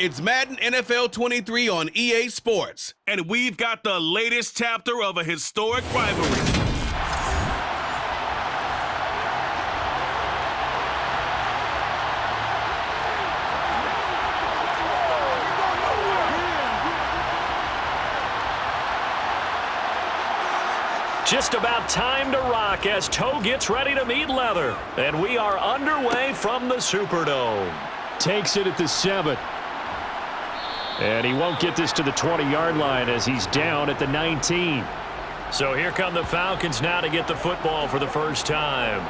It's Madden NFL 23 on EA Sports. And we've got the latest chapter of a historic rivalry. Just about time to rock as toe gets ready to meet leather. And we are underway from the Superdome. Takes it at the 7. And he won't get this to the 20-yard line as he's down at the 19. So here come the Falcons now to get the football for the first time.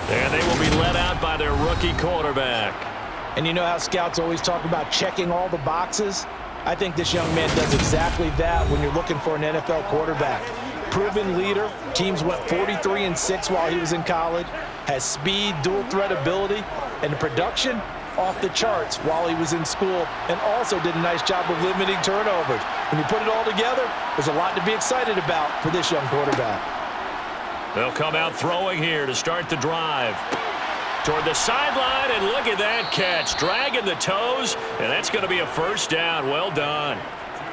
And they will be led out by their rookie quarterback. And you know how scouts always talk about checking all the boxes? I think this young man does exactly that when you're looking for an NFL quarterback. Proven leader. Teams went 43-6 while he was in college. Has speed, dual threat ability, and the production off the charts while he was in school, and also did a nice job of limiting turnovers. When you put it all together, there's a lot to be excited about for this young quarterback. They'll come out throwing here to start the drive. Toward the sideline, and look at that catch. Dragging the toes, and that's going to be a first down. Well done.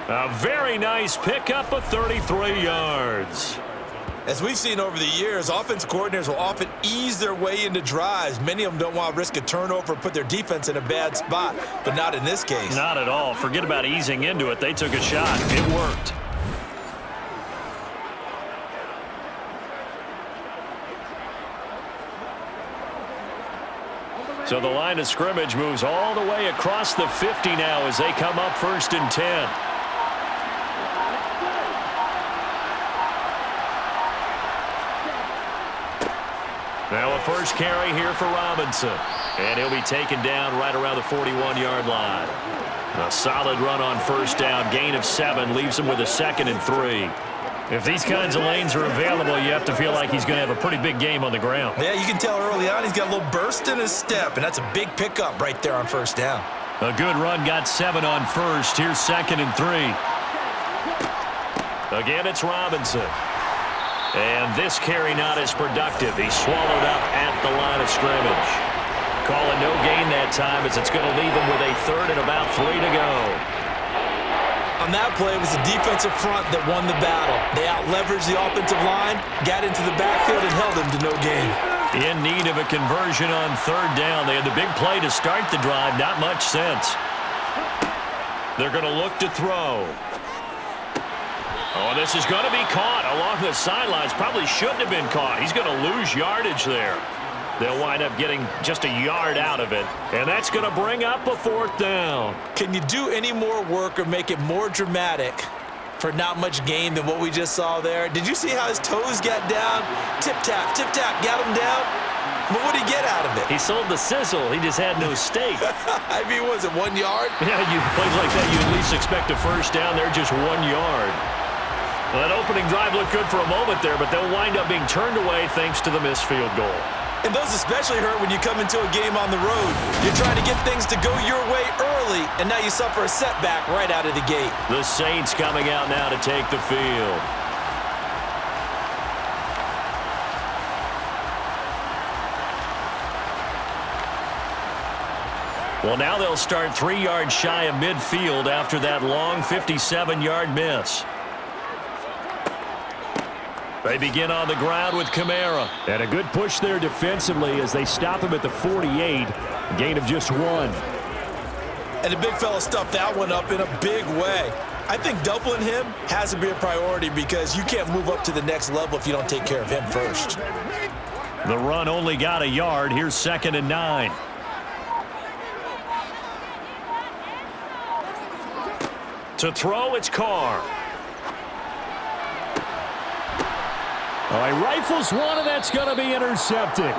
A very nice pickup of 33 yards. As we've seen over the years, offensive coordinators will often ease their way into drives. Many of them don't want to risk a turnover or put their defense in a bad spot, but not in this case. Not at all. Forget about easing into it. They took a shot. It worked. So the line of scrimmage moves all the way across the 50 now as they come up 1st and 10. Now a first carry here for Robinson. And he'll be taken down right around the 41-yard line. A solid run on first down. Gain of 7 leaves him with a 2nd and 3. If these kinds of lanes are available, you have to feel like he's going to have a pretty big game on the ground. Yeah, you can tell early on he's got a little burst in his step, and that's a big pickup right there on first down. A good run, got 7 on first. Here's 2nd and 3. Again, it's Robinson. And this carry not as productive. He's swallowed up at the line of scrimmage. Calling no gain that time as it's going to leave him with a 3rd and about 3 to go. On that play, it was the defensive front that won the battle. They out-leveraged the offensive line, got into the backfield, and held him to no gain. In need of a conversion on 3rd down. They had the big play to start the drive. Not much sense. They're going to look to throw. Oh, this is going to be caught along the sidelines. Probably shouldn't have been caught. He's going to lose yardage there. They'll wind up getting just a yard out of it. And that's going to bring up a 4th down. Can you do any more work or make it more dramatic for not much gain than what we just saw there? Did you see how his toes got down? Tip-tap, got him down. But what did he get out of it? He sold the sizzle. He just had no steak. I mean, was it 1 yard? Yeah, you plays like that, you at least expect a first down. They're just 1 yard. Well, that opening drive looked good for a moment there, but they'll wind up being turned away thanks to the missed field goal. And those especially hurt when you come into a game on the road. You're trying to get things to go your way early, and now you suffer a setback right out of the gate. The Saints coming out now to take the field. Well, now they'll start 3 yards shy of midfield after that long 57-yard miss. They begin on the ground with Kamara. And a good push there defensively as they stop him at the 48. Gain of just 1. And the big fella stuffed that one up in a big way. I think doubling him has to be a priority because you can't move up to the next level if you don't take care of him first. The run only got a yard. Here's 2nd and 9. To throw, it's Carr. Oh, he rifles one, and that's going to be intercepted.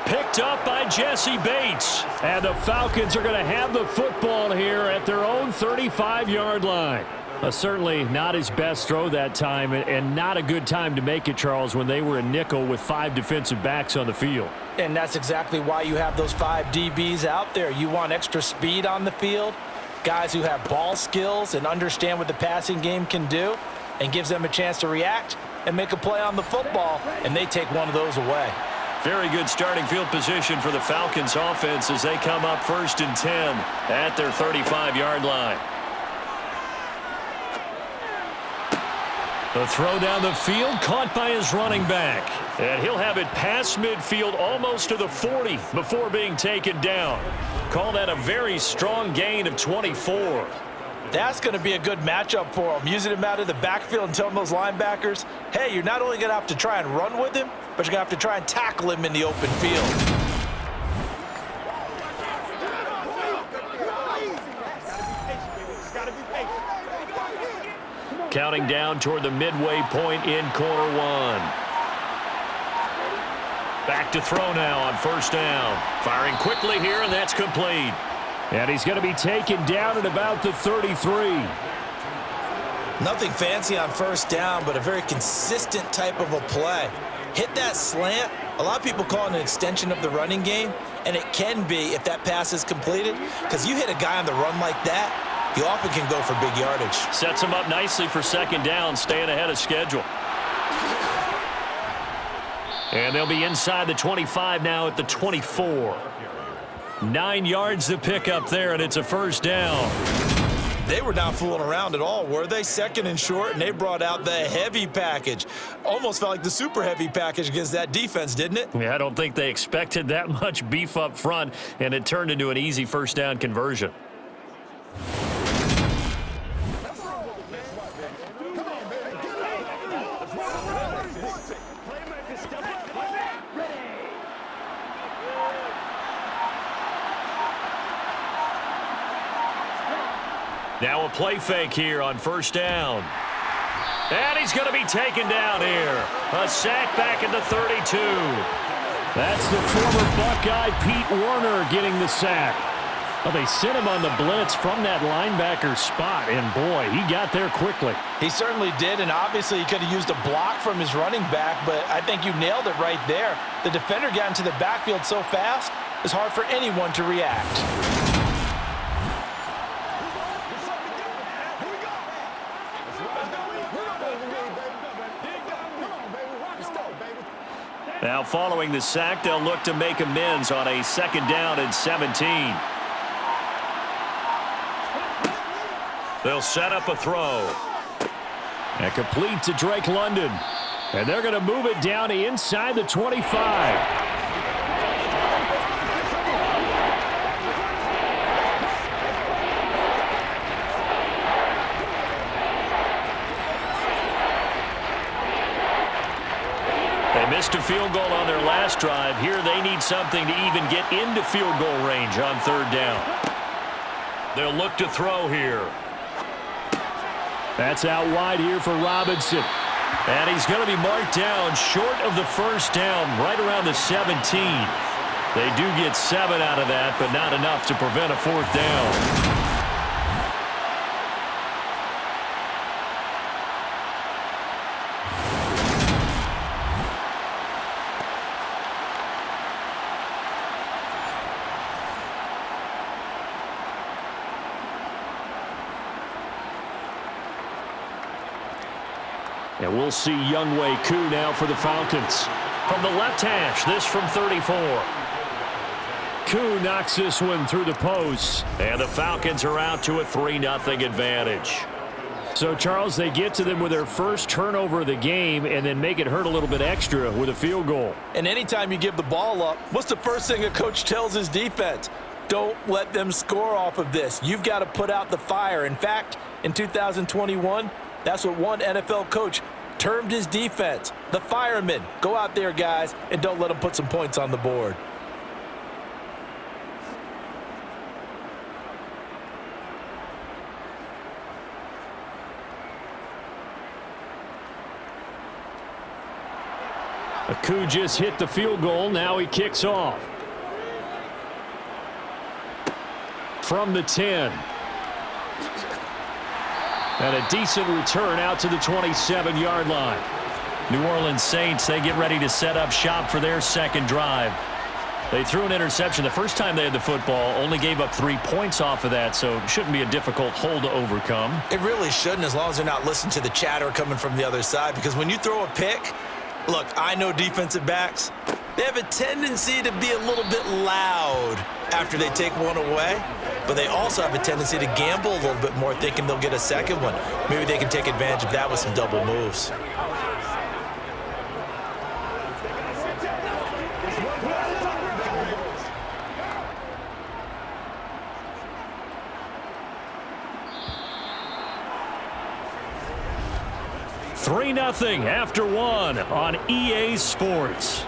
Picked up by Jesse Bates. And the Falcons are going to have the football here at their own 35-yard line. Certainly not his best throw that time, and not a good time to make it, Charles, when they were a nickel with 5 defensive backs on the field. And that's exactly why you have those 5 DBs out there. You want extra speed on the field, guys who have ball skills and understand what the passing game can do, and gives them a chance to react and make a play on the football, and they take one of those away. Very good starting field position for the Falcons offense as they come up 1st and 10 at their 35-yard line. The throw down the field, caught by his running back. And he'll have it past midfield almost to the 40 before being taken down. Call that a very strong gain of 24. That's going to be a good matchup for him, using him out of the backfield and telling those linebackers, hey, you're not only going to have to try and run with him, but you're going to have to try and tackle him in the open field. Counting down toward the midway point in quarter one. Back to throw now on 1st down. Firing quickly here, and that's complete. And he's going to be taken down at about the 33. Nothing fancy on 1st down, but a very consistent type of a play. Hit that slant. A lot of people call it an extension of the running game, and it can be if that pass is completed, because you hit a guy on the run like that, you often can go for big yardage. Sets him up nicely for 2nd down, staying ahead of schedule. And they'll be inside the 25 now at the 24. 9 yards to pick up there, and it's a 1st down. They were not fooling around at all, were they? 2nd and short, and they brought out the heavy package. Almost felt like the super heavy package against that defense, didn't it? Yeah, I don't think they expected that much beef up front, and it turned into an easy 1st down conversion. Now a play fake here on 1st down. And he's going to be taken down here. A sack back at the 32. That's the former Buckeye Pete Werner getting the sack. Well, they sent him on the blitz from that linebacker spot, and boy, he got there quickly. He certainly did, and obviously he could have used a block from his running back, but I think you nailed it right there. The defender got into the backfield so fast, it's hard for anyone to react. Now following the sack, they'll look to make amends on a 2nd down and 17. They'll set up a throw. And complete to Drake London. And they're going to move it down to inside the 25. Missed a field goal on their last drive. Here they need something to even get into field goal range on 3rd down. They'll look to throw here. That's out wide here for Robinson. And he's going to be marked down short of the 1st down, right around the 17. They do get 7 out of that, but not enough to prevent a 4th down. And we'll see Younghoe Koo now for the Falcons. From the left hash, this from 34. Koo knocks this one through the post. And the Falcons are out to a 3-0 advantage. So, Charles, they get to them with their first turnover of the game and then make it hurt a little bit extra with a field goal. And anytime you give the ball up, what's the first thing a coach tells his defense? Don't let them score off of this. You've got to put out the fire. In fact, in 2021, that's what one NFL coach termed his defense, the firemen. Go out there, guys, and don't let them put some points on the board. Koo just hit the field goal. Now he kicks off. From the 10. And a decent return out to the 27-yard line. New Orleans Saints, they get ready to set up shop for their 2nd drive. They threw an interception the first time they had the football, only gave up 3 points off of that, so it shouldn't be a difficult hole to overcome. It really shouldn't, as long as they're not listening to the chatter coming from the other side, because when you throw a pick, look, I know defensive backs, They have a tendency to be a little bit loud after they take one away, but they also have a tendency to gamble a little bit more, thinking they'll get a second one. Maybe they can take advantage of that with some double moves. Three 3-0 after one on EA Sports.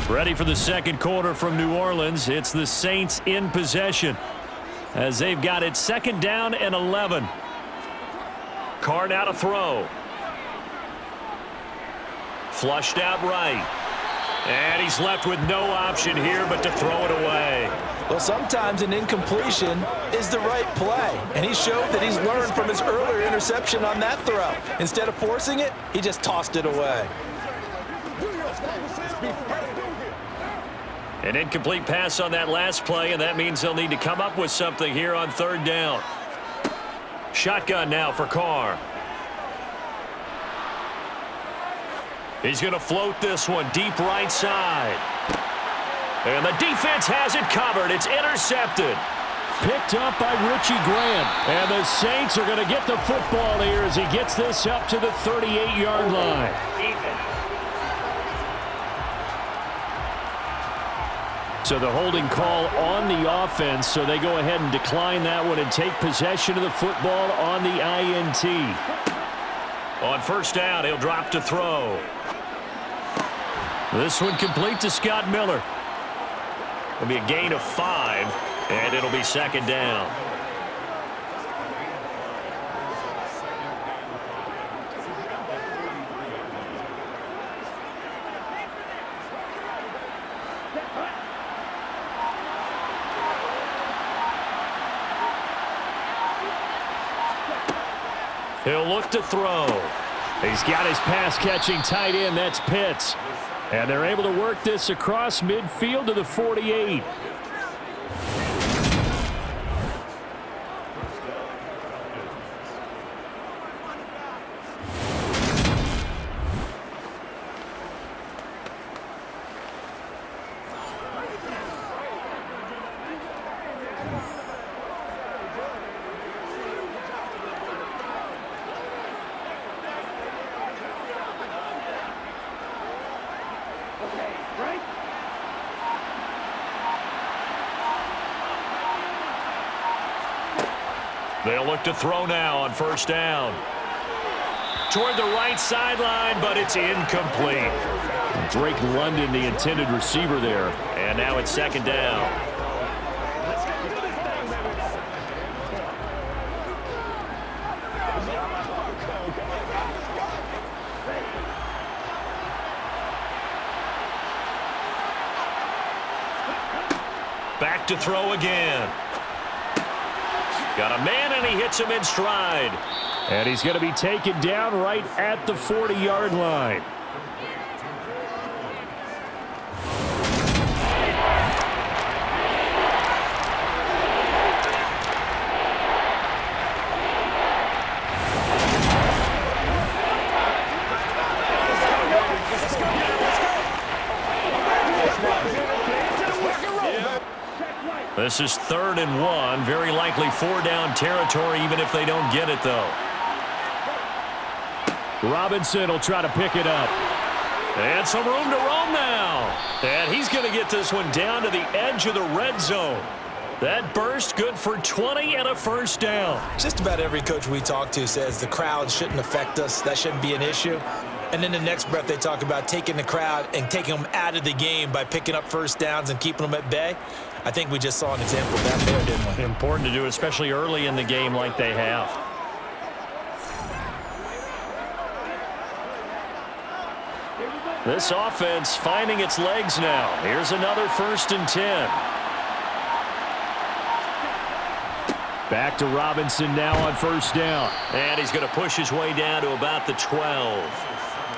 Ready for the second quarter from New Orleans. It's the Saints in possession as they've got it 2nd down and 11. Carr now to throw. Flushed out right. And he's left with no option here but to throw it away. Well, sometimes an incompletion is the right play, and he showed that he's learned from his earlier interception on that throw. Instead of forcing it, he just tossed it away. An incomplete pass on that last play, and that means they'll need to come up with something here on 3rd down. Shotgun now for Carr. He's going to float this one deep right side. And the defense has it covered. It's intercepted. Picked up by Richie Graham. And the Saints are going to get the football here as he gets this up to the 38-yard line. So the holding call on the offense, so they go ahead and decline that one and take possession of the football on the INT. On 1st down, he'll drop to throw. This one complete to Scott Miller. It'll be a gain of 5, and it'll be 2nd down. He'll look to throw. He's got his pass-catching tight end. That's Pitts. And they're able to work this across midfield to the 48. They'll look to throw now on 1st down. Toward the right sideline, but it's incomplete. Drake London, the intended receiver there. And now it's 2nd down. Back to throw again. Got a man, and he hits him in stride. And he's going to be taken down right at the 40-yard line. This is 3rd and 1. Very likely 4-down territory, even if they don't get it, though. Robinson will try to pick it up. And some room to roam now. And he's going to get this one down to the edge of the red zone. That burst good for 20 and a 1st down. Just about every coach we talk to says the crowd shouldn't affect us. That shouldn't be an issue. And then the next breath they talk about taking the crowd and taking them out of the game by picking up 1st downs and keeping them at bay. I think we just saw an example of that there, didn't we? Important to do, especially early in the game like they have. This offense finding its legs now. Here's another 1st and 10. Back to Robinson now on 1st down. And he's going to push his way down to about the 12.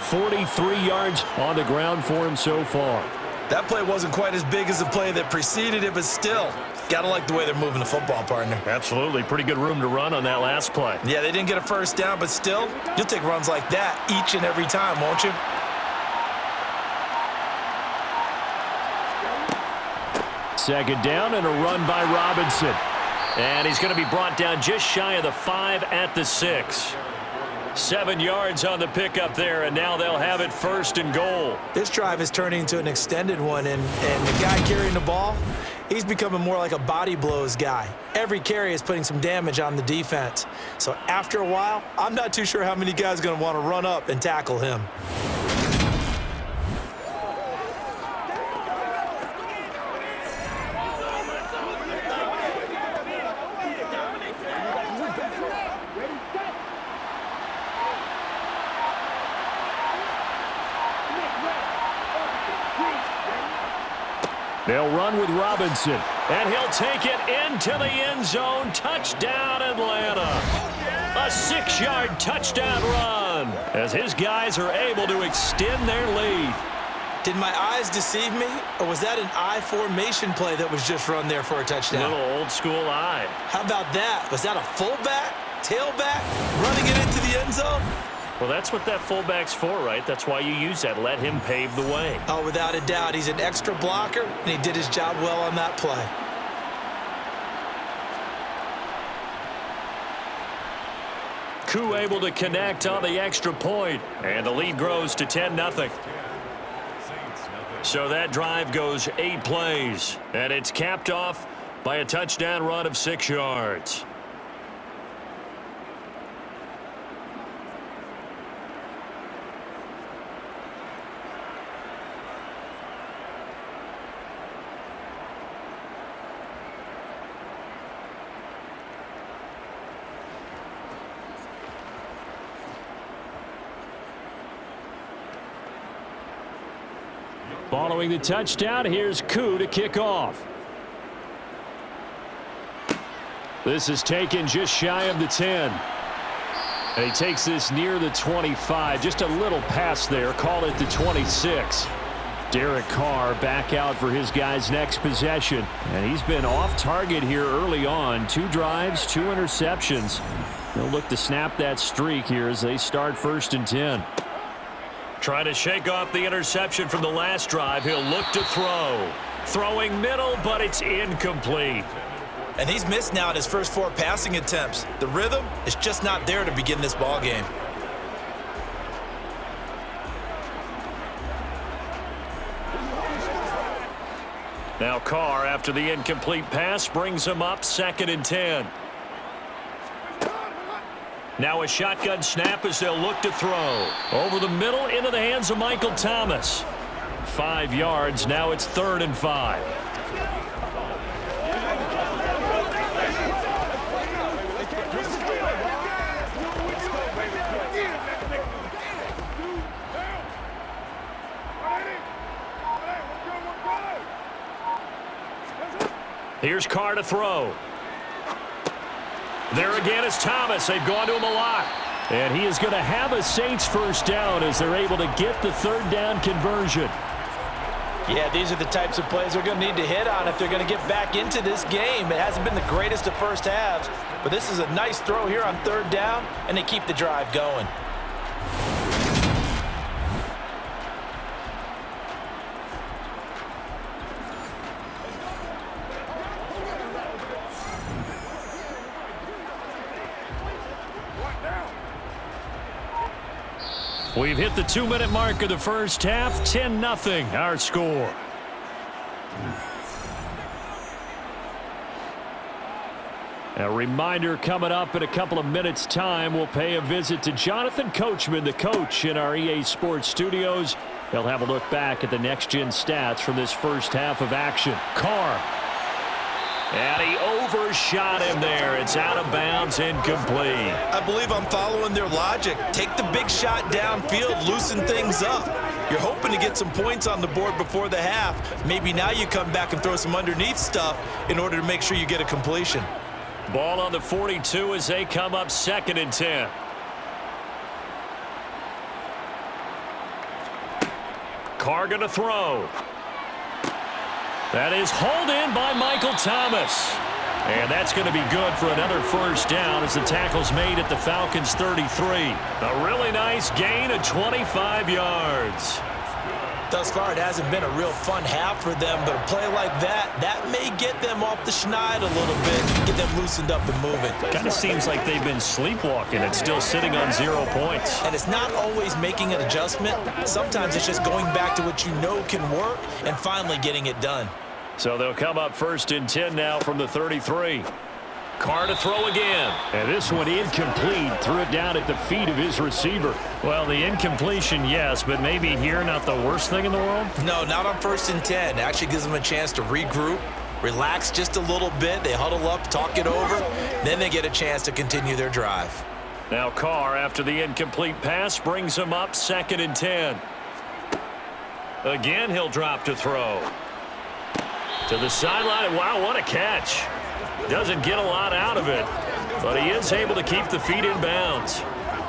43 yards on the ground for him so far. That play wasn't quite as big as the play that preceded it, but still, Gotta like the way they're moving the football, partner. Absolutely. Pretty good room to run on that last play. Yeah, they didn't get a first down, but still, you'll take runs like that each and every time, won't you? Second down and a run by Robinson. And he's going to be brought down just shy of the 5 at the 6. 7 yards on the pickup there, and now they'll have it 1st and goal. This drive is turning into an extended one, and the guy carrying the ball, he's becoming more like a body blows guy. Every carry is putting some damage on the defense. So after a while, I'm not too sure how many guys are going to want to run up and tackle him. They'll run with Robinson, and he'll take it into the end zone. Touchdown, Atlanta. A 6-yard touchdown run as his guys are able to extend their lead. Did my eyes deceive me, or was that an I formation play that was just run there for a touchdown? Little old school eye. How about that? Was that a fullback, tailback, running it into the end zone? Well, that's what that fullback's for, right? That's why you use that. Let him pave the way. Oh, without a doubt. He's an extra blocker, and he did his job well on that play. Koo able to connect on the extra point, and the lead grows to 10-0. So that drive goes 8 plays, and it's capped off by a touchdown run of 6 yards. Following the touchdown, here's Koo to kick off. This is taken just shy of the 10. And he takes this near the 25. Just a little pass there. Call it the 26. Derek Carr back out for his guys' next possession. And he's been off target here early on. 2 drives, 2 interceptions. They'll look to snap that streak here as they start 1st and 10. Trying to shake off the interception from the last drive. He'll look to throw. Throwing middle, but it's incomplete. And he's missed now in his first 4 passing attempts. The rhythm is just not there to begin this ball game. Now Carr, after the incomplete pass, brings him up 2nd and 10. Now a shotgun snap as they'll look to throw. Over the middle into the hands of Michael Thomas. 5 yards. Now it's 3rd and 5. Here's Carr to throw. There again is Thomas. They've gone to him a lot. And he is going to have a Saints first down as they're able to get the 3rd down conversion. Yeah, these are the types of plays they're going to need to hit on if they're going to get back into this game. It hasn't been the greatest of first halves, but this is a nice throw here on 3rd down, and they keep the drive going. We've hit the 2-minute mark of the first half. 10-0 our score. A reminder coming up in a couple of minutes' time. We'll pay a visit to Jonathan Coachman, the coach in our EA Sports studios. They'll have a look back at the next-gen stats from this first half of action. Carr. And he overshot him there. It's out of bounds, incomplete. I believe I'm following their logic. Take the big shot downfield, loosen things up. You're hoping to get some points on the board before the half. Maybe now you come back and throw some underneath stuff in order to make sure you get a completion. Ball on the 42 as they come up 2nd and 10. Carr going to throw. That is hauled in by Michael Thomas. And that's going to be good for another first down as the tackle's made at the Falcons' 33. A really nice gain of 25 yards. Thus far, it hasn't been a real fun half for them, but a play like that may get them off the schneid a little bit, get them loosened up and moving. Kind of seems like they've been sleepwalking and still sitting on 0 points. And it's not always making an adjustment. Sometimes it's just going back to what you know can work and finally getting it done. So they'll come up 1st and 10 now from the 33. Carr to throw again. And this one incomplete. Threw it down at the feet of his receiver. Well, the incompletion, yes, but maybe here not the worst thing in the world? No, not on 1st and 10. It actually gives them a chance to regroup, relax just a little bit. They huddle up, talk it over. Then they get a chance to continue their drive. Now Carr, after the incomplete pass, brings him up 2nd and 10. Again, he'll drop to throw. To the sideline. Wow, what a catch. Doesn't get a lot out of it, but he is able to keep the feet in bounds.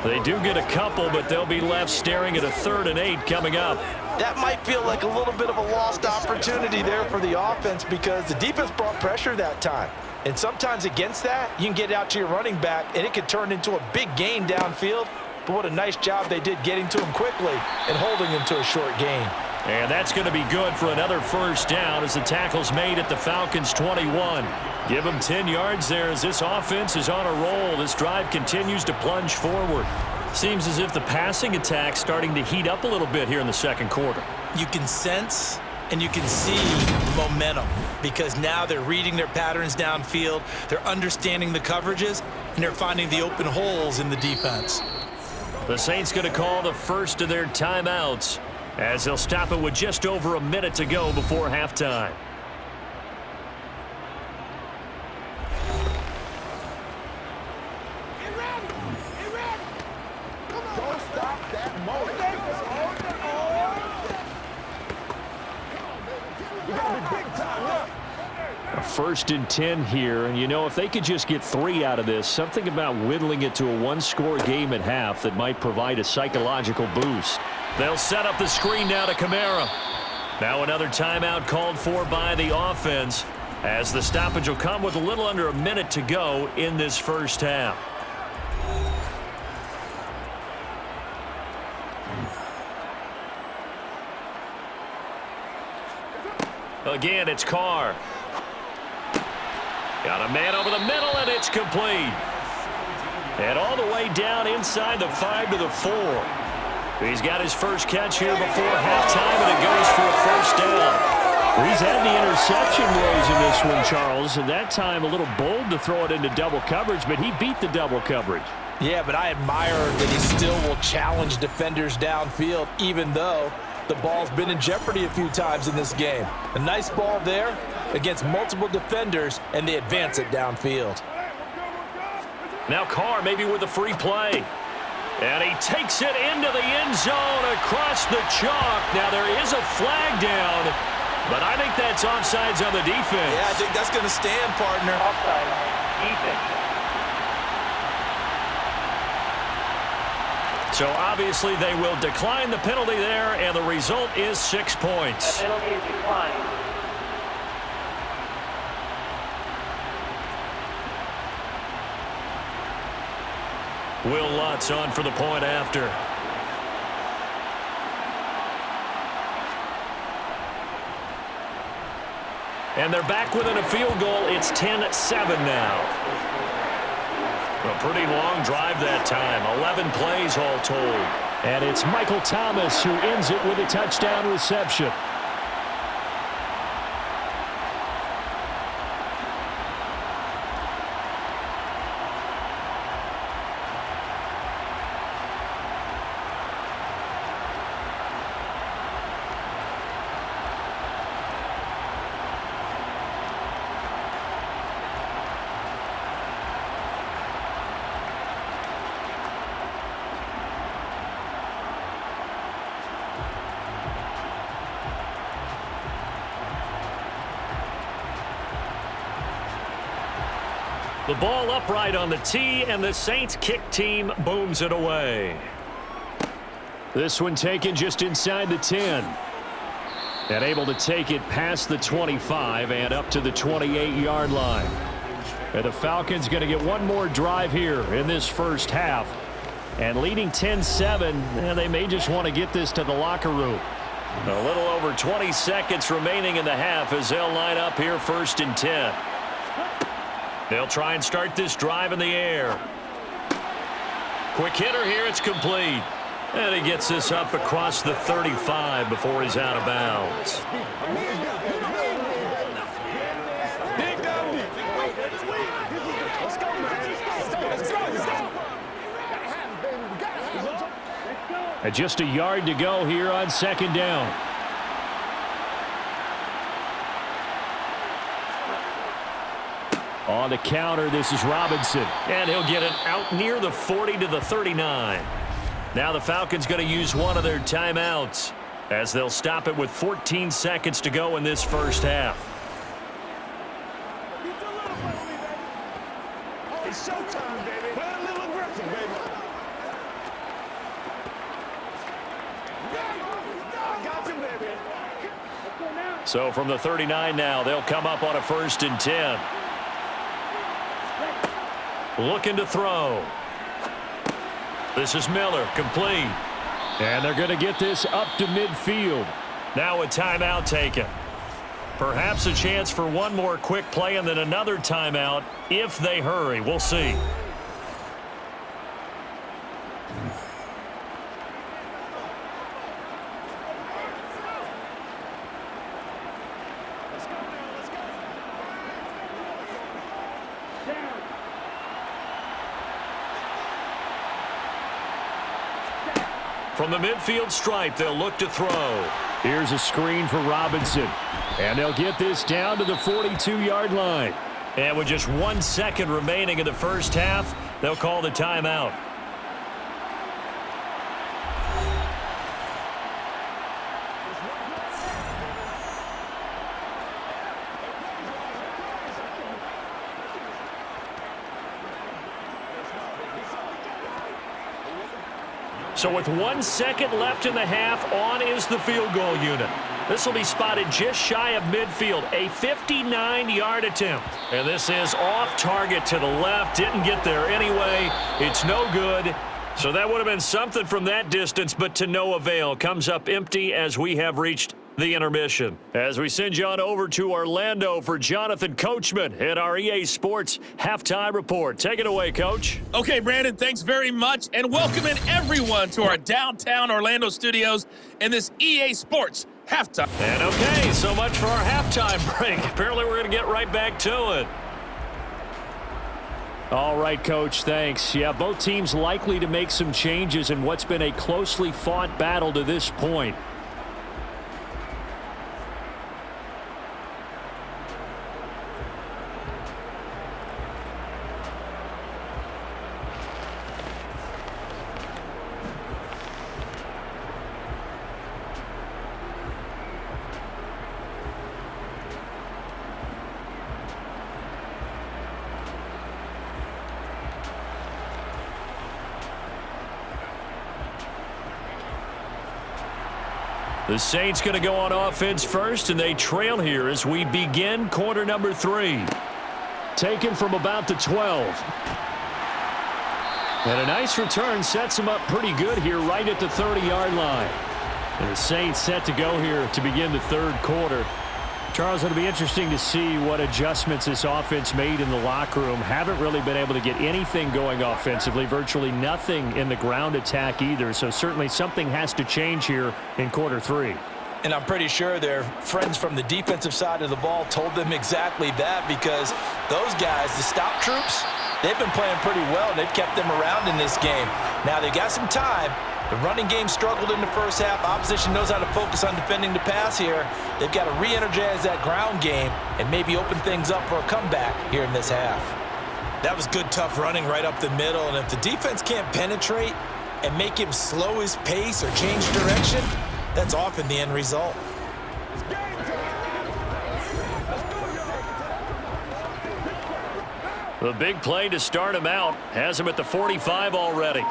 They do get a couple, but they'll be left staring at a 3rd and 8 coming up. That might feel like a little bit of a lost opportunity there for the offense because the defense brought pressure that time. And sometimes against that, you can get out to your running back, and it could turn into a big gain downfield. But what a nice job they did getting to him quickly and holding him to a short gain. And that's going to be good for another first down as the tackle's made at the Falcons' 21. Give them 10 yards there as this offense is on a roll. This drive continues to plunge forward. Seems as if the passing attack's starting to heat up a little bit here in the 2nd quarter. You can sense and you can see momentum because now they're reading their patterns downfield, they're understanding the coverages, and they're finding the open holes in the defense. The Saints going to call the first of their timeouts as they'll stop it with just over a minute to go before halftime. Don't stop that moment. We gotta be big time now. 1st and 10 here, and you know, if they could just get 3 out of this, something about whittling it to a 1-score game at half that might provide a psychological boost. They'll set up the screen now to Kamara. Now another timeout called for by the offense as the stoppage will come with a little under a minute to go in this first half. Again, it's Carr. Got a man over the middle, and it's complete. And all the way down inside the 5 to the 4. He's got his first catch here before halftime, and it goes for a first down. He's had the interception woes in this one, Charles, and that time a little bold to throw it into double coverage, but he beat the double coverage. Yeah, but I admire that he still will challenge defenders downfield, even though the ball's been in jeopardy a few times in this game. A nice ball there against multiple defenders, and they advance it downfield. Now Carr maybe with a free play. And he takes it into the end zone across the chalk. Now there is a flag down, but I think that's offsides on the defense. Yeah, I think that's going to stand, partner. Offside, defense. So obviously they will decline the penalty there, and the result is 6 points. The penalty is declined. Will Lutz on for the point after. And they're back within a field goal. It's 10-7 now. A pretty long drive that time. 11 plays all told. And it's Michael Thomas who ends it with a touchdown reception. The ball upright on the tee, and the Saints kick team booms it away. This one taken just inside the 10. And able to take it past the 25 and up to the 28-yard line. And the Falcons going to get one more drive here in this first half. And leading 10-7, and they may just want to get this to the locker room. A little over 20 seconds remaining in the half as they'll line up here 1st and 10. They'll try and start this drive in the air. Quick hitter here, it's complete. And he gets this up across the 35 before he's out of bounds. And just a yard to go here on 2nd down. On the counter, this is Robinson. And he'll get it out near the 40 to the 39. Now the Falcons going to use one of their timeouts as they'll stop it with 14 seconds to go in this first half. It's showtime, baby. Play a little aggressive, baby. I got you, baby. So from the 39 now, they'll come up on a 1st and 10. Looking to throw. This is Miller, complete. And they're going to get this up to midfield. Now a timeout taken. Perhaps a chance for one more quick play and then another timeout if they hurry. We'll see. From the midfield stripe, they'll look to throw. Here's a screen for Robinson. And they'll get this down to the 42-yard line. And with just 1 second remaining in the first half, they'll call the timeout. So with 1 second left in the half, on is the field goal unit. This will be spotted just shy of midfield, a 59-yard attempt. And this is off target to the left, didn't get there anyway. It's no good. So that would have been something from that distance, but to no avail. Comes up empty as we have reached the intermission. As we send you on over to Orlando for Jonathan Coachman at our EA Sports Halftime Report. Take it away, Coach. Okay, Brandon, thanks very much, and welcoming everyone to our downtown Orlando studios in this EA Sports Halftime. And okay, so much for our halftime break. Apparently we're going to get right back to it. All right, Coach, thanks. Yeah, both teams likely to make some changes in what's been a closely fought battle to this point. The Saints going to go on offense first, and they trail here as we begin quarter number 3. Taken from about the 12. And a nice return sets them up pretty good here right at the 30-yard line. And the Saints set to go here to begin the third quarter. Charles, it'll be interesting to see what adjustments this offense made in the locker room. Haven't really been able to get anything going offensively, virtually nothing in the ground attack either. So certainly something has to change here in quarter 3. And I'm pretty sure their friends from the defensive side of the ball told them exactly that, because those guys, the stop troops, they've been playing pretty well. They've kept them around in this game. Now they got some time. The running game struggled in the first half. Opposition knows how to focus on defending the pass here. They've got to re-energize that ground game and maybe open things up for a comeback here in this half. That was good, tough running right up the middle. And if the defense can't penetrate and make him slow his pace or change direction, that's often the end result. The big play to start him out has him at the 45 already.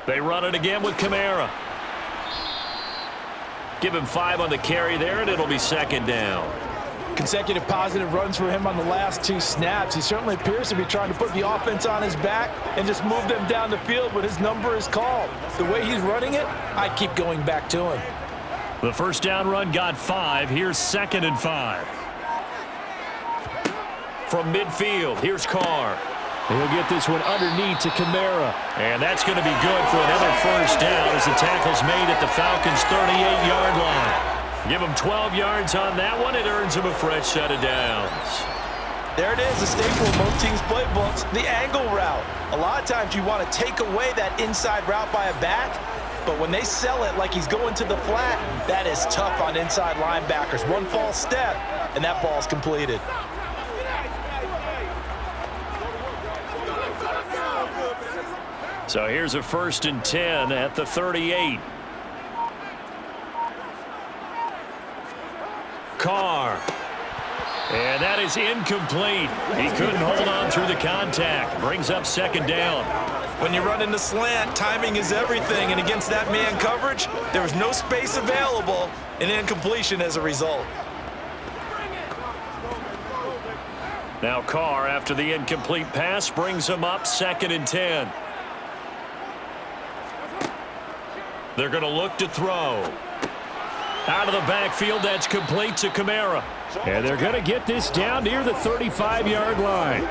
They run it again with Kamara. Give him 5 on the carry there, and it'll be second down. Consecutive positive runs for him on the last 2 snaps. He certainly appears to be trying to put the offense on his back and just move them down the field when his number is called. The way he's running it, I keep going back to him. The first down run got 5. Here's 2nd and 5. From midfield, here's Carr. He'll get this one underneath to Kamara. And that's going to be good for another first down as the tackle's made at the Falcons' 38-yard line. Give him 12 yards on that one. It earns him a fresh set of downs. There it is, a staple of most teams' playbooks, the angle route. A lot of times you want to take away that inside route by a back, but when they sell it like he's going to the flat, that is tough on inside linebackers. One false step, and that ball's completed. So here's a 1st and 10 at the 38. Carr. And that is incomplete. He couldn't hold on through the contact. Brings up 2nd down. When you run in the slant, timing is everything, and against that man coverage, there was no space available, and incompletion as a result. Now Carr, after the incomplete pass, brings him up 2nd and 10. They're going to look to throw. Out of the backfield, that's complete to Kamara. And they're going to get this down near the 35-yard line.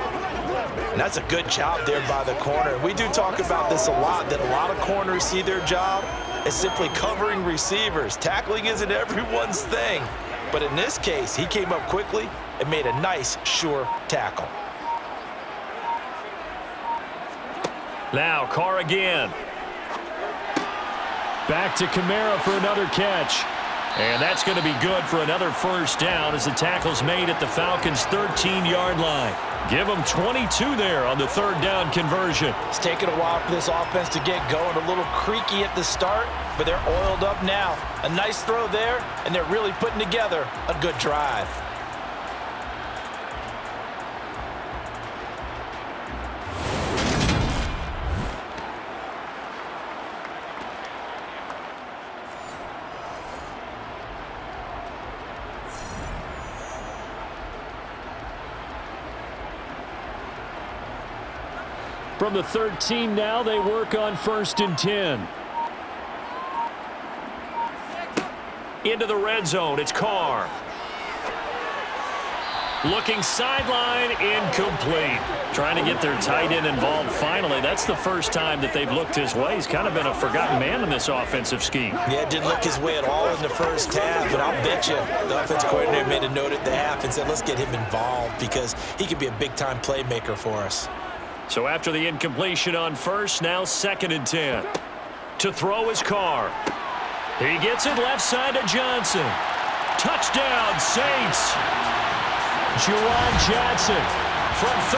And that's a good job there by the corner. We do talk about this a lot, that a lot of corners see their job as simply covering receivers. Tackling isn't everyone's thing. But in this case, he came up quickly and made a nice, sure tackle. Now Carr again. Back to Kamara for another catch. And that's going to be good for another first down as the tackle's made at the Falcons' 13-yard line. Give them 22 there on the 3rd down conversion. It's taken a while for this offense to get going. A little creaky at the start, but they're oiled up now. A nice throw there, and they're really putting together a good drive. From the 13 now, they work on 1st and 10. Into the red zone, it's Carr. Looking sideline, incomplete. Trying to get their tight end involved finally. That's the first time that they've looked his way. He's kind of been a forgotten man in this offensive scheme. Yeah, it didn't look his way at all in the first half, but I'll bet you the offensive coordinator made a note at the half and said, let's get him involved because he could be a big-time playmaker for us. So after the incompletion on 1st, now 2nd and 10. To throw is Carr. He gets it left side to Johnson. Touchdown, Saints. Juwan Johnson from 13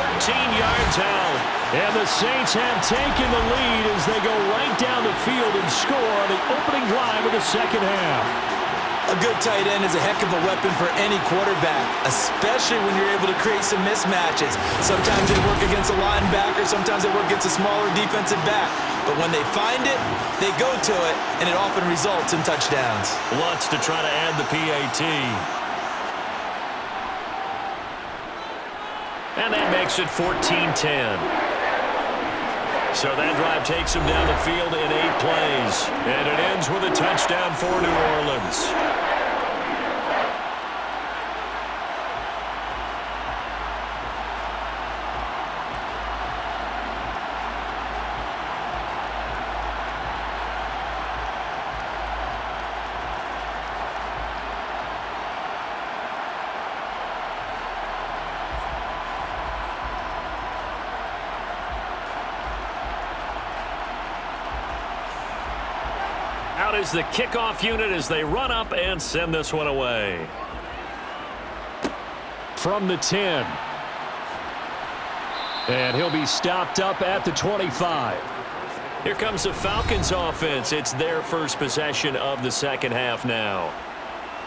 yards out. And the Saints have taken the lead as they go right down the field and score on the opening drive of the 2nd half. A good tight end is a heck of a weapon for any quarterback, especially when you're able to create some mismatches. Sometimes they work against a linebacker, sometimes they work against a smaller defensive back. But when they find it, they go to it, and it often results in touchdowns. Wants to try to add the PAT. And that makes it 14-10. So that drive takes him down the field in 8 plays. And it ends with a touchdown for New Orleans. Out is the kickoff unit as they run up and send this one away. From the 10. And he'll be stopped up at the 25. Here comes the Falcons offense. It's their first possession of the 2nd half now.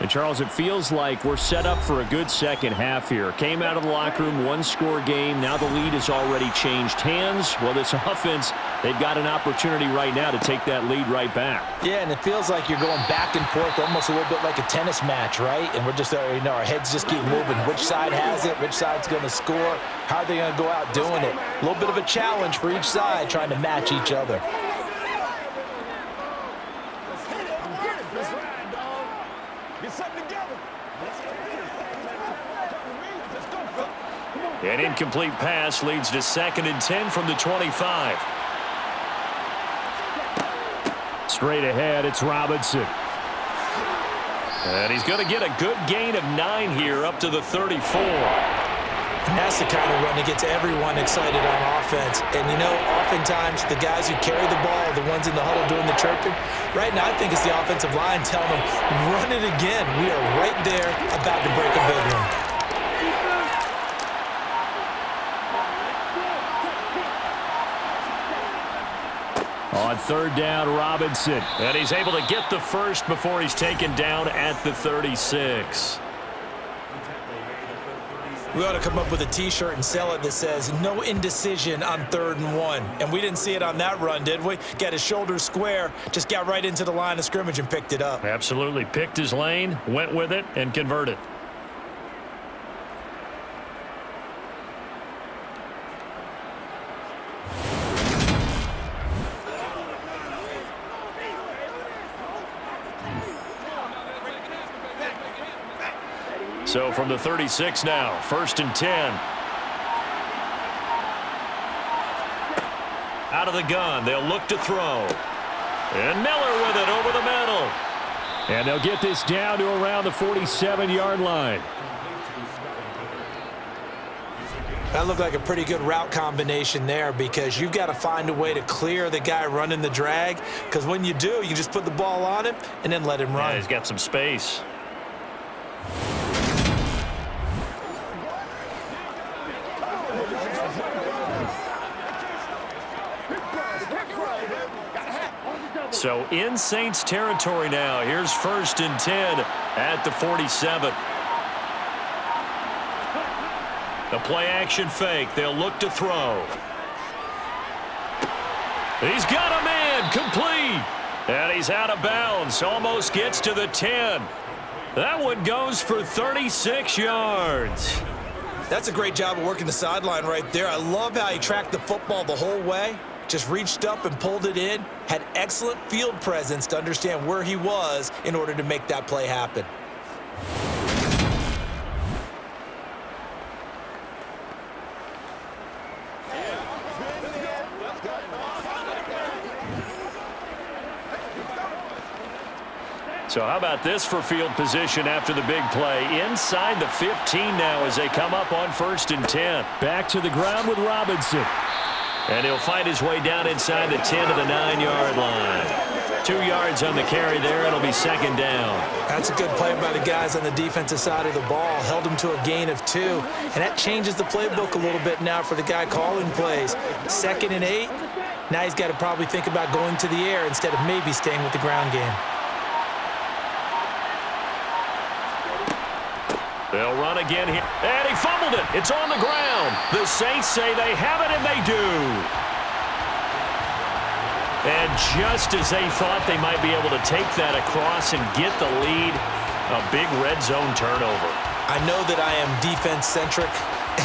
And, Charles, it feels like we're set up for a good second half here. Came out of the locker room, one-score game. Now the lead has already changed hands. Well, this offense, they've got an opportunity right now to take that lead right back. Yeah, and it feels like you're going back and forth, almost a little bit like a tennis match, right? And we're just, our heads just keep moving. Which side has it? Which side's going to score? How are they going to go out doing it? A little bit of a challenge for each side, trying to match each other. An incomplete pass leads to 2nd and 10 from the 25. Straight ahead, it's Robinson. And he's going to get a good gain of 9 here up to the 34. And that's the kind of run that gets everyone excited on offense. And, oftentimes the guys who carry the ball are the ones in the huddle doing the chirping. Right now, I think it's the offensive line telling them, run it again. We are right there about to break a big one. On 3rd down, Robinson. And he's able to get the first before he's taken down at the 36. We ought to come up with a T-shirt and sell it that says, no indecision on 3rd and 1. And we didn't see it on that run, did we? Got his shoulders square, just got right into the line of scrimmage and picked it up. Absolutely. Picked his lane, went with it, and converted. So from the 36 now, 1st and 10. Out of the gun, they'll look to throw. And Miller with it over the middle. And they'll get this down to around the 47-yard line. That looked like a pretty good route combination there because you've got to find a way to clear the guy running the drag, because when you do, you just put the ball on him and then let him run. Yeah, he's got some space. So in Saints territory now. Here's 1st and 10 at the 47. The play action fake. They'll look to throw. He's got a man complete. And he's out of bounds. Almost gets to the 10. That one goes for 36 yards. That's a great job of working the sideline right there. I love how he tracked the football the whole way. Just reached up and pulled it in. Had excellent field presence to understand where he was in order to make that play happen. So how about this for field position after the big play? Inside the 15 now as they come up on 1st and 10. Back to the ground with Robinson. And he'll fight his way down inside the 10 to the 9-yard line. 2 yards on the carry there. It'll be 2nd down. That's a good play by the guys on the defensive side of the ball. Held him to a gain of 2. And that changes the playbook a little bit now for the guy calling plays. 2nd and 8. Now he's got to probably think about going to the air instead of maybe staying with the ground game. They'll run again here. And he fumbled it. It's on the ground. The Saints say they have it, and they do. And just as they thought they might be able to take that across and get the lead, a big red zone turnover. I know that I am defense-centric,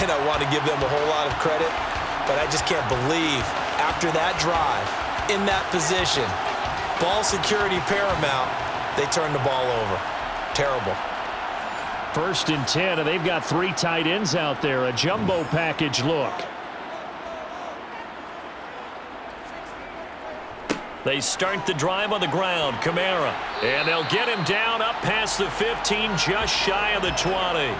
and I want to give them a whole lot of credit, but I just can't believe after that drive, in that position, ball security paramount, they turned the ball over. Terrible. 1st and 10, and they've got 3 tight ends out there. A jumbo package look. They start the drive on the ground. Kamara. And they'll get him down up past the 15, just shy of the 20.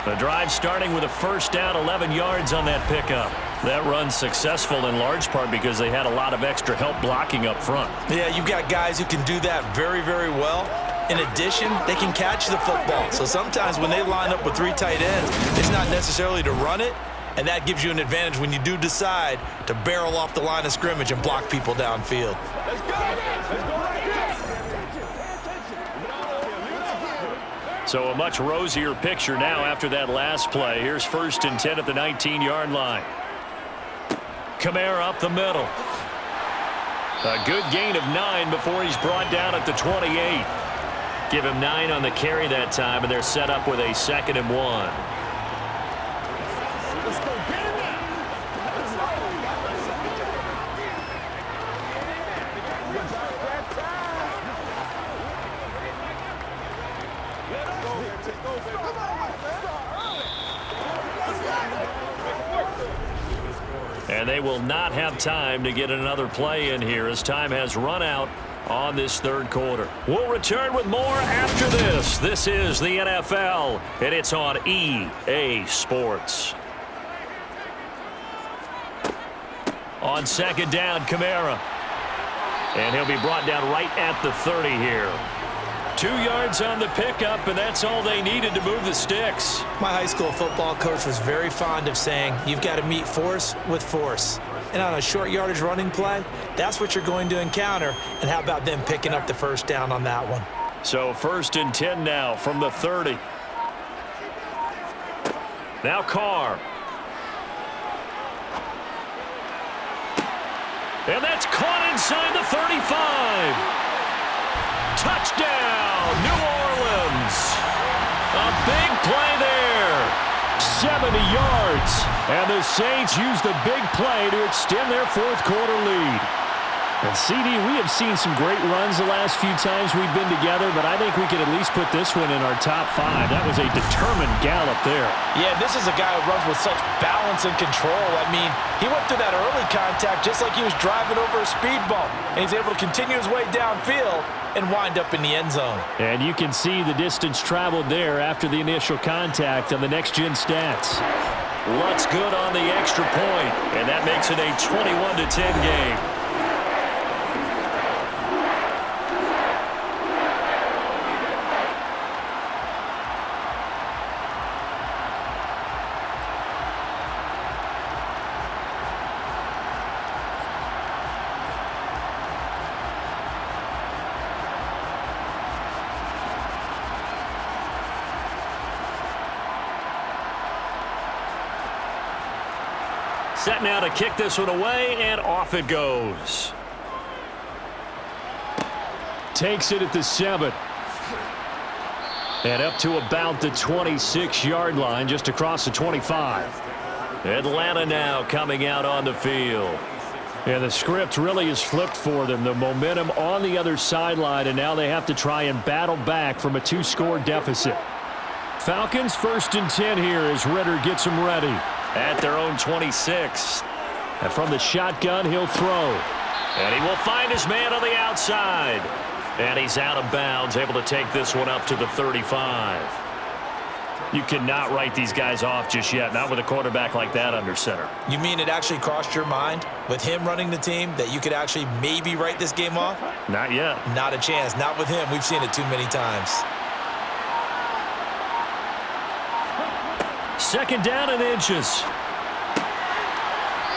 The drive starting with a 1st down, 11 yards on that pickup. That run's successful in large part because they had a lot of extra help blocking up front. Yeah, you've got guys who can do that very, very well. In addition, they can catch the football. So sometimes when they line up with 3 tight ends, it's not necessarily to run it, and that gives you an advantage when you do decide to barrel off the line of scrimmage and block people downfield. Let's go. Let's go right here. So a much rosier picture now after that last play. Here's 1st and 10 at the 19-yard line. Kamara up the middle. A good gain of 9 before he's brought down at the 28. Give him 9 on the carry that time, and they're set up with a 2nd and 1. And they will not have time to get another play in here as time has run out on this 3rd quarter. We'll return with more after this. This is the NFL, and it's on EA Sports. On 2nd down, Kamara. And he'll be brought down right at the 30 here. 2 yards on the pickup, and that's all they needed to move the sticks. My high school football coach was very fond of saying, you've got to meet force with force. And on a short yardage running play, that's what you're going to encounter. And how about them picking up the 1st down on that one? So 1st and 10 now from the 30. Now Carr. And that's caught inside the 35. Touchdown, New Orleans. A big play there. 70 yards. And the Saints use the big play to extend their 4th quarter lead. And CD, we have seen some great runs the last few times we've been together, but I think we could at least put this one in our top 5. That was a determined gallop there. Yeah, this is a guy who runs with such balance and control. I mean, he went through that early contact just like he was driving over a speed bump. And he's able to continue his way downfield and wind up in the end zone. And you can see the distance traveled there after the initial contact on the next-gen stats. Lutz good on the extra point, and that makes it a 21-10 game. Set now to kick this one away, and off it goes. Takes it at the 7. And up to about the 26-yard line, just across the 25. Atlanta now coming out on the field. And the script really is flipped for them. The momentum on the other sideline, and now they have to try and battle back from a 2-score deficit. Falcons 1st and 10 here as Ritter gets them ready. At their own 26. And from the shotgun, he'll throw. And he will find his man on the outside. And he's out of bounds, able to take this one up to the 35. You cannot write these guys off just yet, not with a quarterback like that under center. You mean it actually crossed your mind with him running the team that you could actually maybe write this game off? Not yet. Not a chance. Not with him. We've seen it too many times. 2nd down and inches.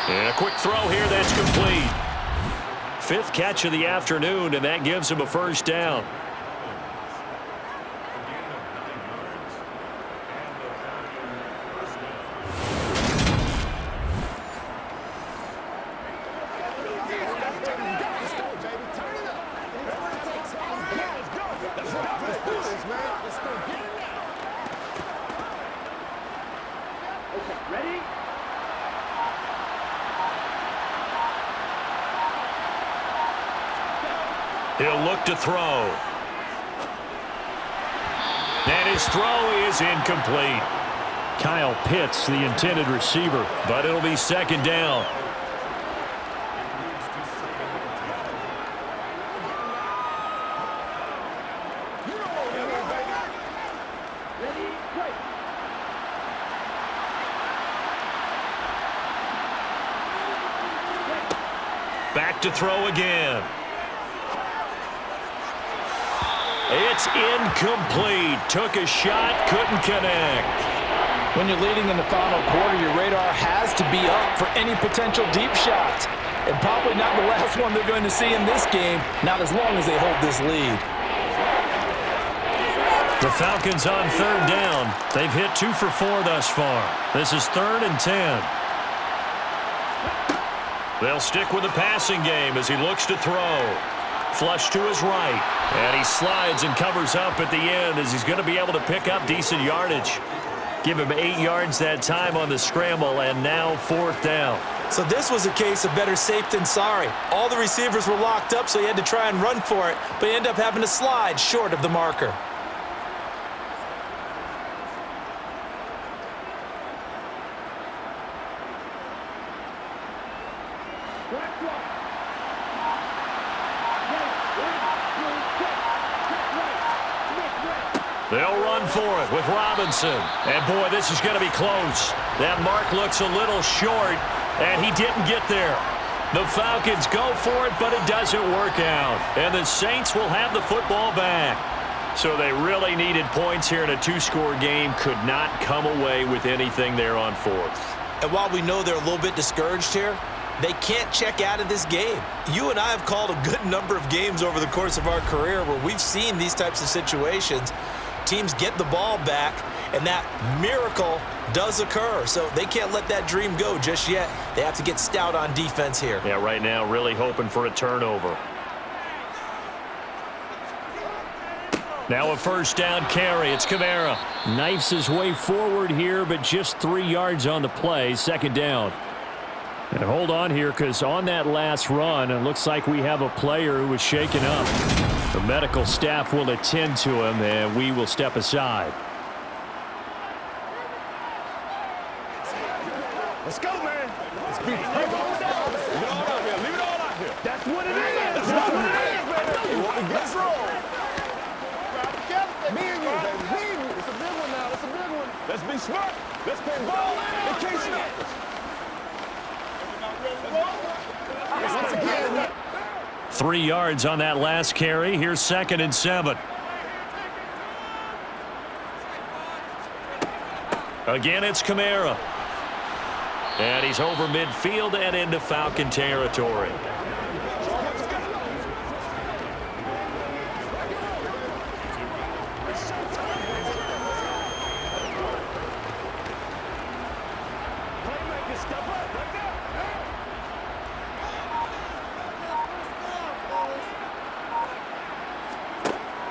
And a quick throw here that's complete. 5th catch of the afternoon, and that gives him a 1st down. He'll look to throw. And his throw is incomplete. Kyle Pitts, the intended receiver, but it'll be 2nd down. Back to throw again. It's incomplete. Took a shot, couldn't connect. When you're leading in the final quarter, your radar has to be up for any potential deep shots. And probably not the last one they're going to see in this game, not as long as they hold this lead. The Falcons on 3rd down. They've hit 2 for 4 thus far. This is 3rd and 10. They'll stick with the passing game as he looks to throw. Flush to his right. And he slides and covers up at the end as he's going to be able to pick up decent yardage. Give him 8 yards that time on the scramble, and now 4th down. So this was a case of better safe than sorry. All the receivers were locked up, so he had to try and run for it, but he ended up having to slide short of the marker. They'll run for it with Robinson. And, boy, this is going to be close. That mark looks a little short, and he didn't get there. The Falcons go for it, but it doesn't work out. And the Saints will have the football back. So they really needed points here in a 2-score game. Could not come away with anything there on 4th. And while we know they're a little bit discouraged here, they can't check out of this game. You and I have called a good number of games over the course of our career where we've seen these types of situations. Teams get the ball back, and that miracle does occur. So they can't let that dream go just yet. They have to get stout on defense here. Yeah, right now really hoping for a turnover. Now a 1st down carry. It's Kamara. Knifes his way forward here, but just 3 yards on the play. 2nd down. And hold on here, because on that last run, it looks like we have a player who was shaken up. The medical staff will attend to him, and we will step aside. Let's go, man. Let's beat it. Leave it all out here. Leave it all out here. That's what it is. That's what it is, baby. Let's roll. Me and you, baby. Me and you. It's a big one now. It's a big one. Let's be smart. Let's play ball. They can't stop us. 3 yards on that last carry. Here's 2nd and 7. Again, it's Kamara. And he's over midfield and into Falcon territory.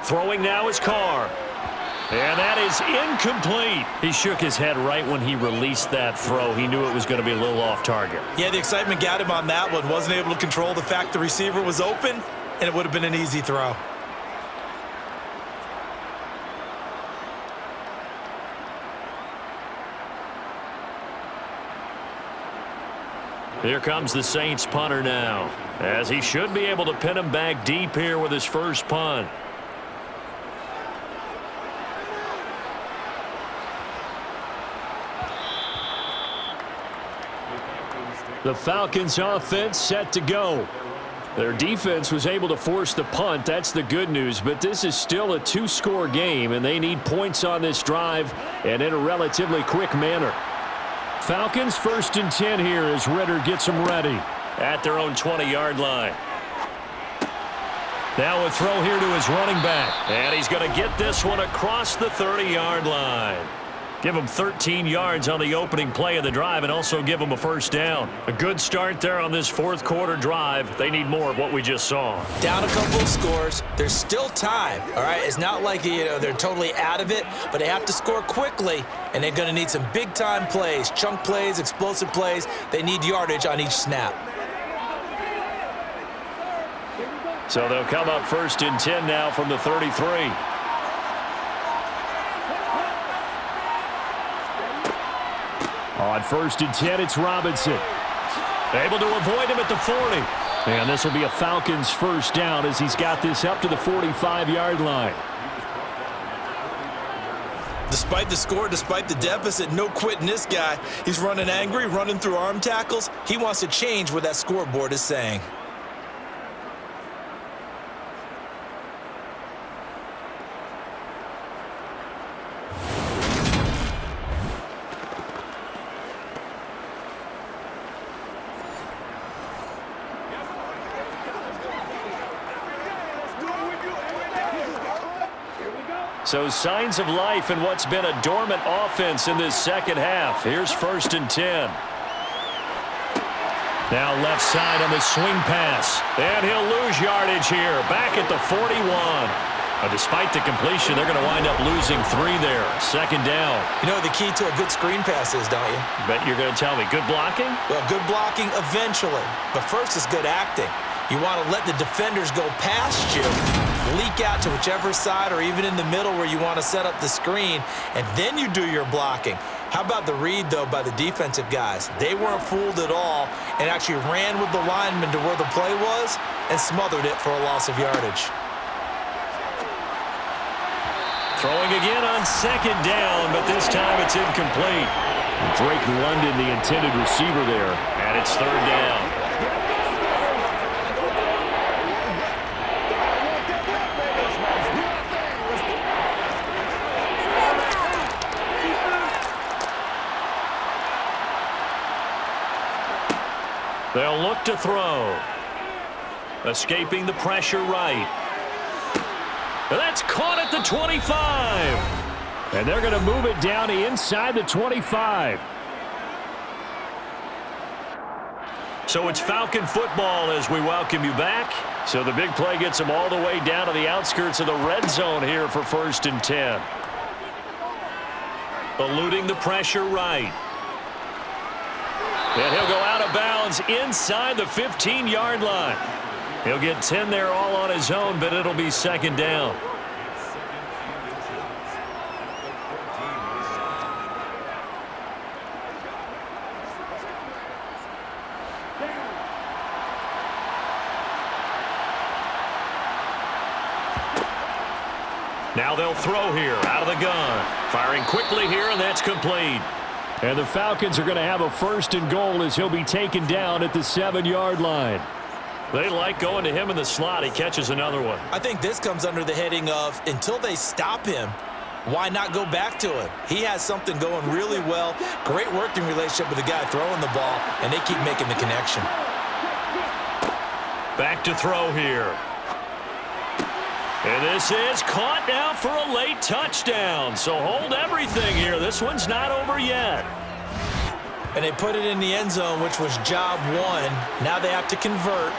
Throwing now is Carr. And that is incomplete. He shook his head right when he released that throw. He knew it was going to be a little off target. Yeah, the excitement got him on that one. Wasn't able to control the fact the receiver was open, and it would have been an easy throw. Here comes the Saints punter now, as he should be able to pin him back deep here with his first punt. The Falcons offense set to go. Their defense was able to force the punt. That's the good news, but this is still a 2-score game, and they need points on this drive and in a relatively quick manner. Falcons 1st and 10 here as Ritter gets them ready at their own 20-yard line. Now a throw here to his running back, and he's going to get this one across the 30-yard line. Give him 13 yards on the opening play of the drive and also give him a 1st down. A good start there on this 4th quarter drive. They need more of what we just saw. Down a couple of scores. There's still time, all right? It's not like, they're totally out of it, but they have to score quickly, and they're going to need some big-time plays, chunk plays, explosive plays. They need yardage on each snap. So they'll come up 1st and 10 now from the 33. On 1st and 10, it's Robinson. Able to avoid him at the 40. And this will be a Falcons 1st down as he's got this up to the 45-yard line. Despite the score, despite the deficit, no quitting this guy. He's running angry, running through arm tackles. He wants to change what that scoreboard is saying. So signs of life in what's been a dormant offense in this second half. Here's 1st and 10. Now left side on the swing pass. And he'll lose yardage here. Back at the 41. Despite the completion, they're going to wind up losing 3 there. 2nd down. You know the key to a good screen pass is, don't you? Bet you're going to tell me. Good blocking? Well, good blocking eventually. But first is good acting. You want to let the defenders go past you, leak out to whichever side or even in the middle where you want to set up the screen, and then you do your blocking. How about the read, though, by the defensive guys? They weren't fooled at all and actually ran with the lineman to where the play was and smothered it for a loss of yardage. Throwing again on 2nd down, but this time it's incomplete. Drake London, the intended receiver there, and it's 3rd down. They'll look to throw. Escaping the pressure right. That's caught at the 25. And they're going to move it down inside the 25. So it's Falcon football as we welcome you back. So the big play gets them all the way down to the outskirts of the red zone here for 1st and 10. Eluding the pressure right. And he'll go out of bounds inside the 15-yard line. He'll get 10 there all on his own, but it'll be 2nd down. Now they'll throw here out of the gun. Firing quickly here, and that's complete. And the Falcons are going to have a 1st and goal as he'll be taken down at the 7-yard line. They like going to him in the slot. He catches another one. I think this comes under the heading of until they stop him, why not go back to him? He has something going really well. Great working relationship with the guy throwing the ball, and they keep making the connection. Back to throw here. And this is caught now for a late touchdown. So hold everything here. This one's not over yet. And they put it in the end zone, which was job 1. Now they have to convert.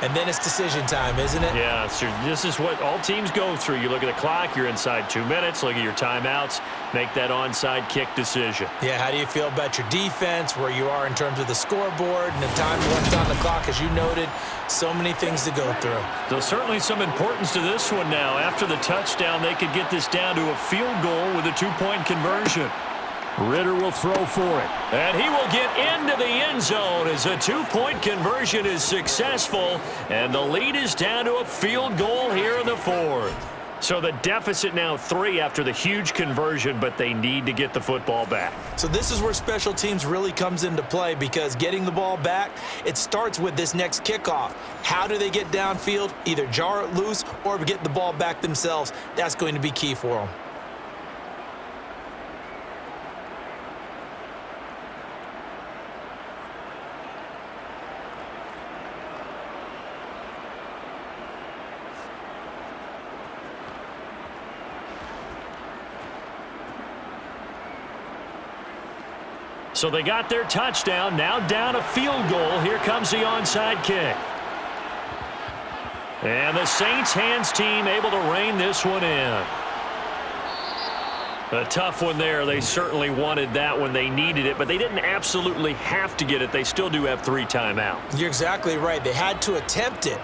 And then it's decision time, isn't it? Yeah, so this is what all teams go through. You look at the clock, you're inside 2 minutes, look at your timeouts, make that onside kick decision. Yeah, how do you feel about your defense, where you are in terms of the scoreboard and the time left on the clock, as you noted? So many things to go through. So certainly some importance to this one now. After the touchdown, they could get this down to a field goal with a 2-point conversion. Ritter will throw for it. And he will get into the end zone as a 2-point conversion is successful. And the lead is down to a field goal here in the 4th. So the deficit now 3 after the huge conversion, but they need to get the football back. So this is where special teams really comes into play, because getting the ball back, it starts with this next kickoff. How do they get downfield? Either jar it loose or get the ball back themselves. That's going to be key for them. So they got their touchdown, now down a field goal. Here comes the onside kick. And the Saints hands team able to rein this one in. A tough one there. They certainly wanted that when they needed it, but they didn't absolutely have to get it. They still do have 3 timeouts. You're exactly right. They had to attempt it.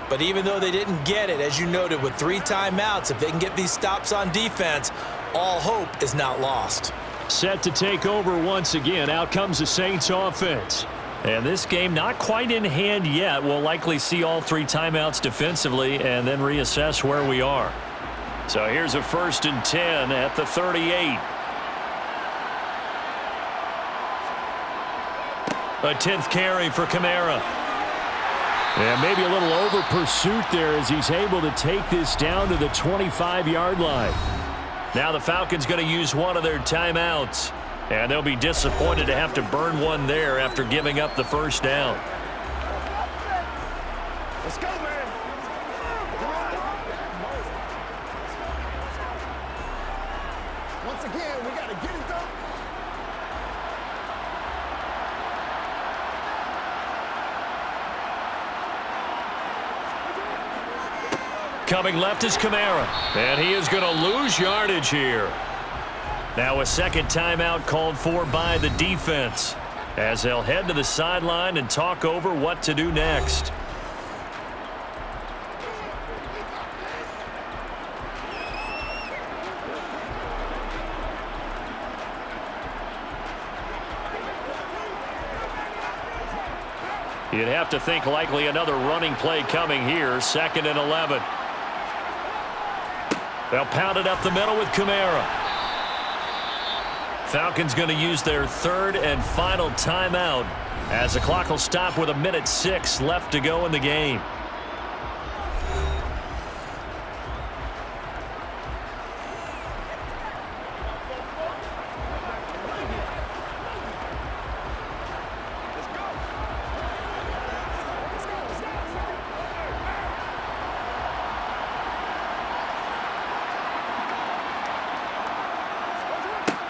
But even though they didn't get it, as you noted, with 3 timeouts, if they can get these stops on defense, all hope is not lost. Set to take over once again. Out comes the Saints offense. And this game not quite in hand yet. We'll likely see all 3 timeouts defensively and then reassess where we are. So here's a 1st and 10 at the 38. A 10th carry for Kamara. And maybe a little over pursuit there as he's able to take this down to the 25-yard line. Now the Falcons going to use one of their timeouts. And they'll be disappointed to have to burn one there after giving up the 1st down. Let's go, man. Get it, though. Coming left is Kamara, and he is going to lose yardage here. Now a second timeout called for by the defense as they'll head to the sideline and talk over what to do next. You'd have to think likely another running play coming here, 2nd and 11. They'll pound it up the middle with Kamara. Falcons going to use their 3rd and final timeout as the clock will stop with 1:06 left to go in the game.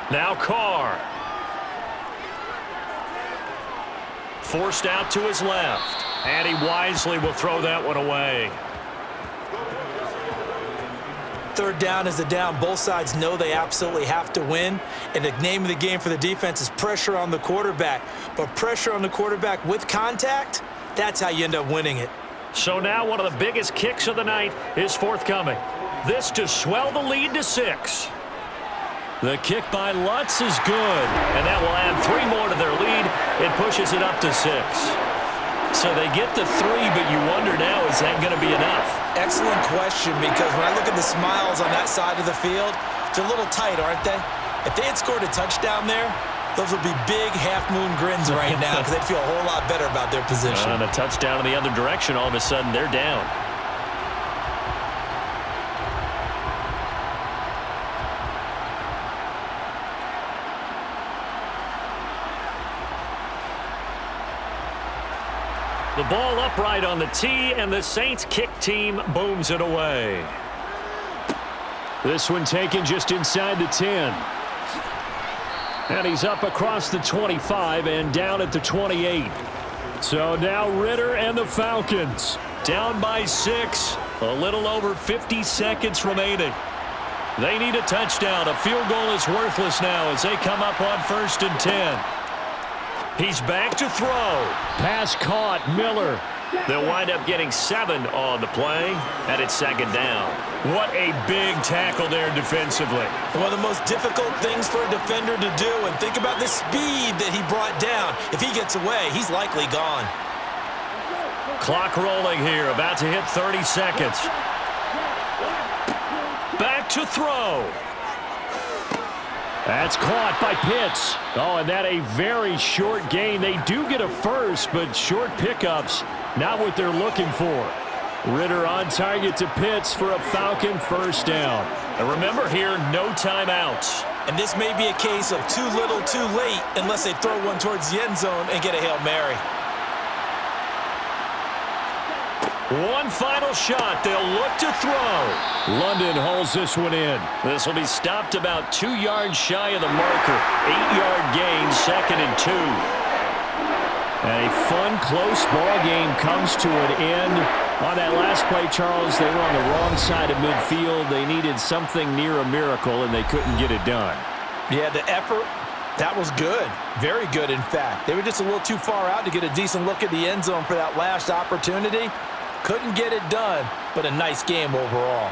Now Carr. Forced out to his left. And he wisely will throw that one away. 3rd down is the down. Both sides know they absolutely have to win. And the name of the game for the defense is pressure on the quarterback. But pressure on the quarterback with contact, that's how you end up winning it. So now one of the biggest kicks of the night is forthcoming. This to swell the lead to 6. The kick by Lutz is good, and that will add 3 more to their lead. It pushes it up to 6. So they get to 3, but you wonder now, is that going to be enough? Excellent question, because when I look at the smiles on that side of the field, they're a little tight, aren't they? If they had scored a touchdown there, those would be big half-moon grins right now because they'd feel a whole lot better about their position. And a touchdown in the other direction, all of a sudden they're down. The ball upright on the tee, and the Saints kick team booms it away. This one taken just inside the 10. And he's up across the 25 and down at the 28. So now Ritter and the Falcons down by 6. A little over 50 seconds remaining. They need a touchdown. A field goal is worthless now as they come up on 1st and 10. He's back to throw. Pass caught. Miller. They'll wind up getting 7 on the play, and it's 2nd down. What a big tackle there defensively. One of the most difficult things for a defender to do, and think about the speed that he brought down. If he gets away, he's likely gone. Clock rolling here, about to hit 30 seconds. Back to throw. That's caught by Pitts. Oh, and that a very short gain. They do get a first, but short pickups, not what they're looking for. Ritter on target to Pitts for a Falcon 1st down. And remember here, no timeouts. And this may be a case of too little, too late, unless they throw one towards the end zone and get a Hail Mary. One final shot. They'll look to throw. London holds this one in. This will be stopped about 2 yards shy of the marker. 8-yard gain, 2nd and 2. And a fun, close ball game comes to an end. On that last play, Charles, they were on the wrong side of midfield. They needed something near a miracle, and they couldn't get it done. Yeah, the effort, that was good. Very good, in fact. They were just a little too far out to get a decent look at the end zone for that last opportunity. Couldn't get it done, but a nice game overall.